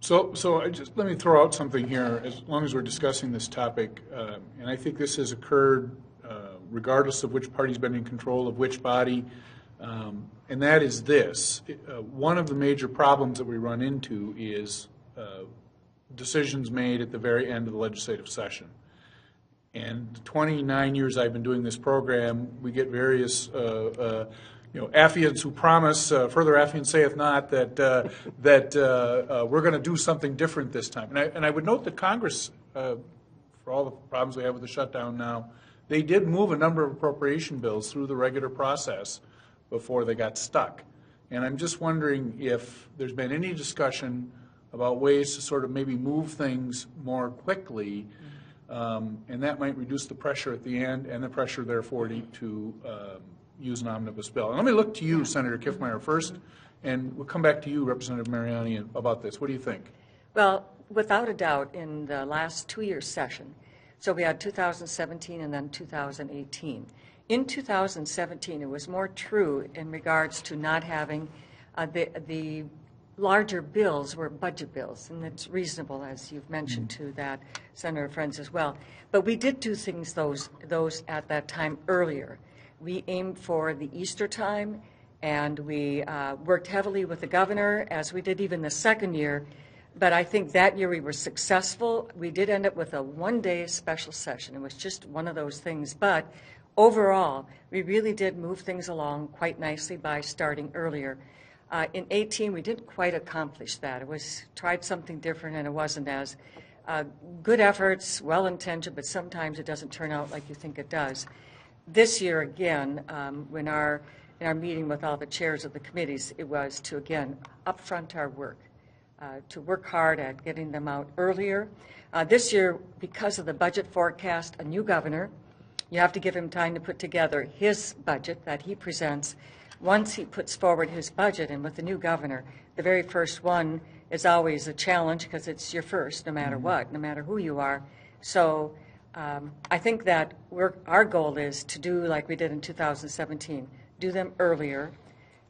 So let me throw out something here, as long as we're discussing this topic, and I think this has occurred regardless of which party's been in control of which body, and that is this. One of the major problems that we run into is decisions made at the very end of the legislative session. And the 29 years I've been doing this program, we get various affiants who promise, further affiant saith not, that we're going to do something different this time. And I would note that Congress, for all the problems we have with the shutdown now, they did move a number of appropriation bills through the regular process before they got stuck. And I'm just wondering if there's been any discussion about ways to sort of maybe move things more quickly, and that might reduce the pressure at the end and the pressure, therefore, to use an omnibus bill. And let me look to you, Senator Kiffmeyer, first, and we'll come back to you, Representative Mariani, about this. What do you think? Well, without a doubt, in the last 2-year session, so we had 2017 and then 2018. In 2017, it was more true in regards to not having the larger bills were budget bills, and it's reasonable, as you've mentioned, to that, Senator Friends, as well. But we did do things those at that time earlier. We aimed for the Easter time, and we worked heavily with the governor, as we did even the second year. But I think that year we were successful. We did end up with a one-day special session. It was just one of those things. But overall, we really did move things along quite nicely by starting earlier. In 18, we didn't quite accomplish that. It was tried something different, and it wasn't as good efforts, well-intentioned, but sometimes it doesn't turn out like you think it does. This year, again, in our meeting with all the chairs of the committees, it was to, again, upfront our work, to work hard at getting them out earlier. This year, because of the budget forecast, a new governor, you have to give him time to put together his budget that he presents. Once he puts forward his budget, and with the new governor, the very first one is always a challenge because it's your first, no matter what, no matter who you are. So I think that our goal is to do like we did in 2017, do them earlier.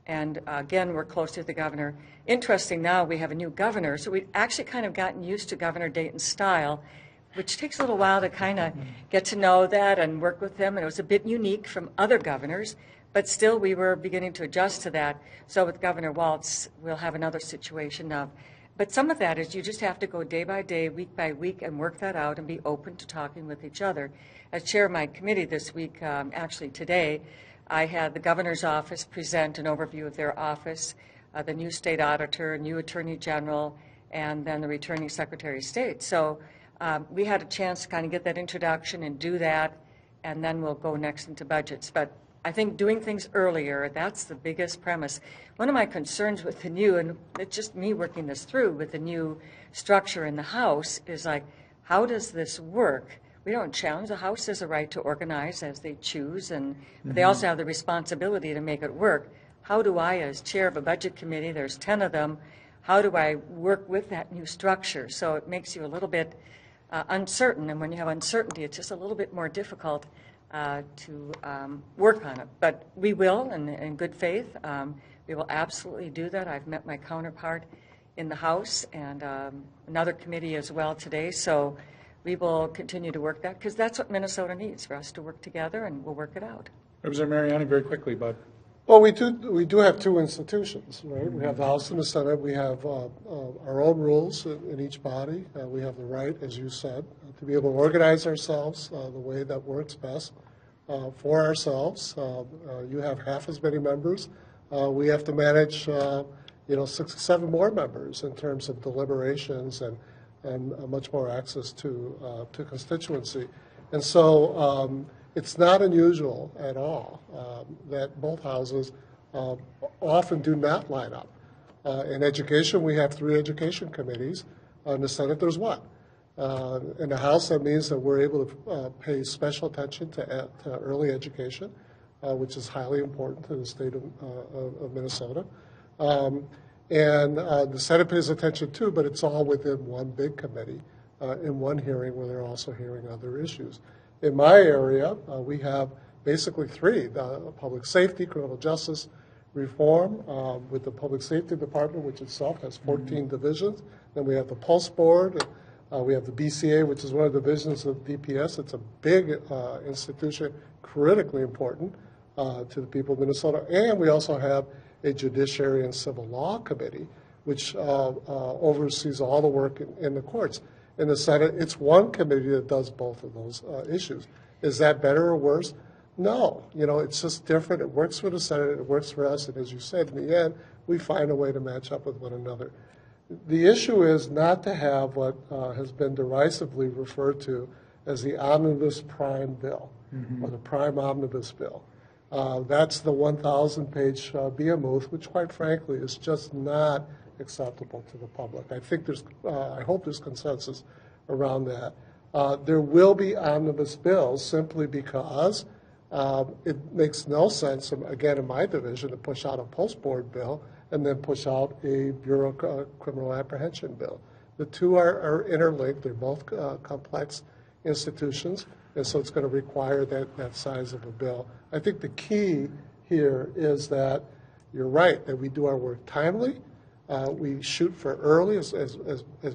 And again, we're close to the governor. Interesting now, we have a new governor, so we've actually kind of gotten used to Governor Dayton's style, which takes a little while to kind of get to know that and work with him. And it was a bit unique from other governors. But still, we were beginning to adjust to that. So with Governor Walz, we'll have another situation of, but some of that is you just have to go day by day, week by week, and work that out and be open to talking with each other. As chair of my committee this week, actually today, I had the governor's office present an overview of their office, the new state auditor, new attorney general, and then the returning secretary of state. So we had a chance to kind of get that introduction and do that, and then we'll go next into budgets. But I think doing things earlier, that's the biggest premise. One of my concerns with the new, and it's just me working this through with the new structure in the House, is like, how does this work? We don't challenge. The House has a right to organize as they choose, and they also have the responsibility to make it work. How do I, as chair of a budget committee, there's 10 of them, how do I work with that new structure? So it makes you a little bit uncertain, and when you have uncertainty, it's just a little bit more difficult to work on it. But we will, in good faith, we will absolutely do that. I've met my counterpart in the House and another committee as well today. So we will continue to work that because that's what Minnesota needs, for us to work together, and we'll work it out. Representative Mariani, very quickly, bud. Well, we do have two institutions, right? We have the House and the Senate. We have our own rules in each body. We have the right, as you said, to be able to organize ourselves the way that works best for ourselves. You have half as many members. We have to manage, 6 or 7 more members in terms of deliberations and much more access to constituency. And so it's not unusual at all that both houses often do not line up. In education, we have 3 education committees. In the Senate, there's 1. In the House, that means that we're able to pay special attention to early education, which is highly important to the state of Minnesota. And the Senate pays attention too, but it's all within one big committee in one hearing where they're also hearing other issues. In my area, we have basically 3, the public safety, criminal justice reform, with the public safety department, which itself has 14 divisions. Then we have the Pulse Board. We have the BCA, which is one of the divisions of DPS. It's a big institution, critically important to the people of Minnesota. And we also have a Judiciary and Civil Law Committee, which oversees all the work in the courts. In the Senate, it's one committee that does both of those issues. Is that better or worse? No. It's just different. It works for the Senate. It works for us. And as you said, in the end, we find a way to match up with one another. The issue is not to have what has been derisively referred to as the Omnibus Prime Bill, or the Prime Omnibus Bill. That's the 1,000-page behemoth, which, quite frankly, is just not acceptable to the public. I hope there's consensus around that. There will be omnibus bills simply because it makes no sense, again, in my division, to push out a Post Board bill and then push out a Bureau of Criminal Apprehension bill. The two are interlinked. They're both complex institutions, and so it's going to require that size of a bill. I think the key here is that you're right, that we do our work timely, we shoot for early as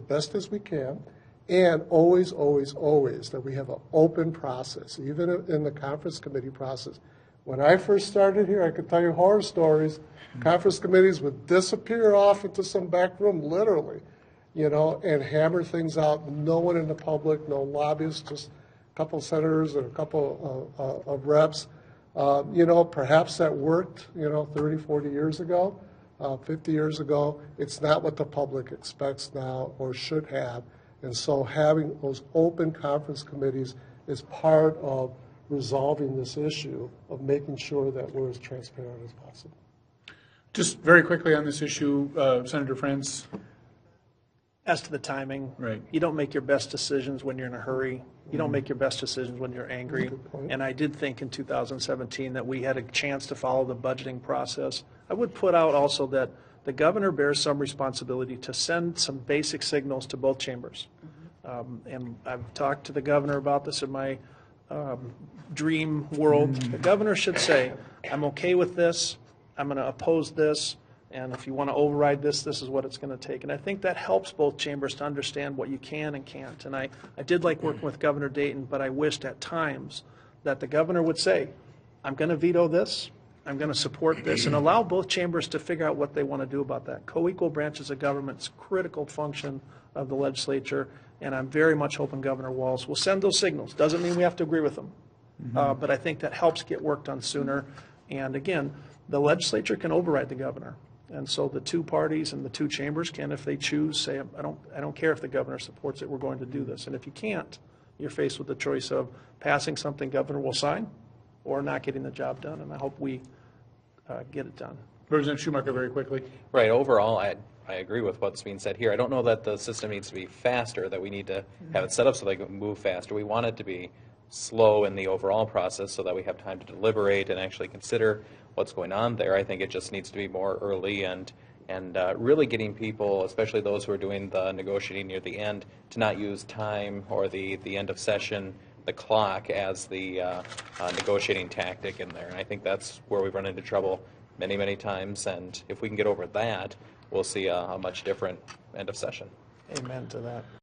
best as we can, and always, always, always that we have an open process, even in the conference committee process. When I first started here, I could tell you horror stories. Conference committees would disappear off into some back room, literally, and hammer things out. No one in the public, no lobbyists, just a couple of senators and a couple of reps. Perhaps that worked, 30, 40 years ago, 50 years ago. It's not what the public expects now or should have. And so having those open conference committees is part of resolving this issue of making sure that we're as transparent as possible. Just very quickly on this issue, Senator France. As to the timing, Right. You don't make your best decisions when you're in a hurry. You don't make your best decisions when you're angry. Good point. And I did think in 2017 that we had a chance to follow the budgeting process. I would put out also that the governor bears some responsibility to send some basic signals to both chambers. And I've talked to the governor about this in my dream world. The governor should say, I'm okay with this, I'm going to oppose this, and if you want to override this, this is what it's going to take. And I think that helps both chambers to understand what you can and can't. And I did like working with Governor Dayton, but I wished at times that the governor would say, I'm going to veto this, I'm going to support this, and allow both chambers to figure out what they want to do about that. Co-equal branches of government's critical function of the legislature, and I'm very much hoping Governor Walz will send those signals. Doesn't mean we have to agree with them, but I think that helps get work done sooner. And again, the legislature can override the governor. And so the two parties and the two chambers can, if they choose, say, I don't care if the governor supports it, we're going to do this. And if you can't, you're faced with the choice of passing something governor will sign or not getting the job done. And I hope we get it done. Representative Schumacher, very quickly. Right. Overall, I agree with what's being said here. I don't know that the system needs to be faster, that we need to have it set up so they can move faster. We want it to be slow in the overall process so that we have time to deliberate and actually consider what's going on there. I think it just needs to be more early and really getting people, especially those who are doing the negotiating near the end, to not use time or the end of session, the clock, as the negotiating tactic in there. And I think that's where we've run into trouble many, many times. And if we can get over that, we'll see a much different end of session. Amen to that.